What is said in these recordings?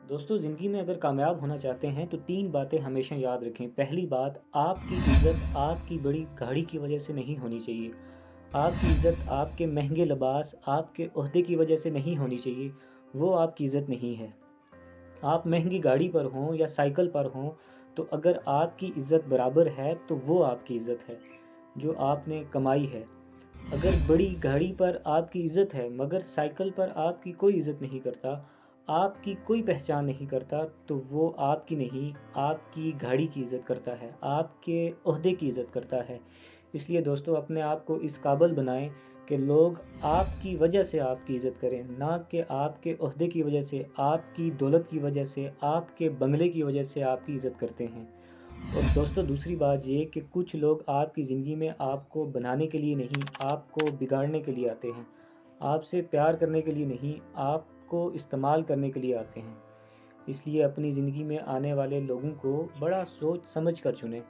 दोस्तों, ज़िंदगी में अगर कामयाब होना चाहते हैं तो 3 बातें हमेशा याद रखें। पहली बात, आपकी इज़्ज़त आपकी बड़ी गाड़ी की वजह से नहीं होनी चाहिए। आपकी इज़्ज़त आपके महँगे लिबास, आपके ओहदे की वजह से नहीं होनी चाहिए। वो आपकी इज़्ज़त नहीं है। आप महँगी गाड़ी पर हों या साइकिल पर हों, तो अगर आपकी इज़्ज़त बराबर है तो वो आपकी इज़्ज़त है, जो आपने कमाई है। अगर बड़ी गाड़ी पर आपकी इज़्ज़त है मगर साइकिल पर आपकी कोई इज़्ज़त नहीं करता, आपकी कोई पहचान नहीं करता, तो वो आपकी नहीं, आपकी गाड़ी की इज़्ज़त करता है, आपके ओहदे की इज़्ज़त करता है। इसलिए दोस्तों, अपने आप को इस काबिल बनाएँ कि लोग आपकी वजह से आपकी इज़्ज़त करें, ना कि आपके ओहदे की वजह से, आपकी दौलत की वजह से, आपके बंगले की वजह से आपकी इज़्ज़त करते हैं। और दोस्तों, दूसरी बात ये कि कुछ लोग आपकी ज़िंदगी में आपको बनाने के लिए नहीं, आपको बिगाड़ने के लिए आते हैं। आपसे प्यार करने के लिए नहीं, आपको इस्तेमाल करने के लिए आते हैं। इसलिए अपनी ज़िंदगी में आने वाले लोगों को बड़ा सोच समझ कर चुनें।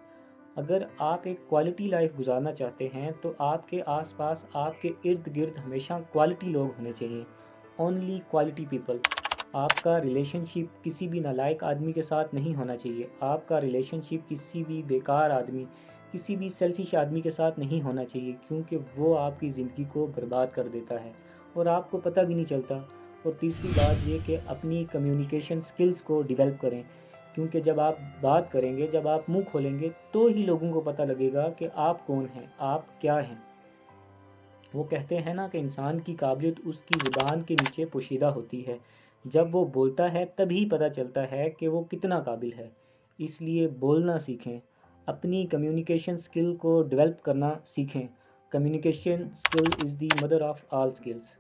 अगर आप एक क्वालिटी लाइफ़ गुज़ारना चाहते हैं तो आपके आस-पास, आपके इर्द-गिर्द हमेशा क्वालिटी लोग होने चाहिए। Only quality people. आपका रिलेशनशिप किसी भी नालायक आदमी के साथ नहीं होना चाहिए। आपका रिलेशनशिप किसी भी बेकार आदमी, किसी भी सेल्फ़िश आदमी के साथ नहीं होना चाहिए, क्योंकि वो आपकी ज़िंदगी को बर्बाद कर देता है और आपको पता भी नहीं चलता। और तीसरी बात ये कि अपनी कम्युनिकेशन स्किल्स को डेवलप करें, क्योंकि जब आप बात करेंगे, जब आप मुँह खोलेंगे, तो ही लोगों को पता लगेगा कि आप कौन हैं, आप क्या हैं। वो कहते हैं ना कि इंसान की काबिलियत उसकी ज़ुबान के नीचे पोशीदा होती है। जब वो बोलता है तभी पता चलता है कि वो कितना काबिल है। इसलिए बोलना सीखें, अपनी कम्युनिकेशन स्किल को डेवलप करना सीखें। Communication skill is the mother of all skills.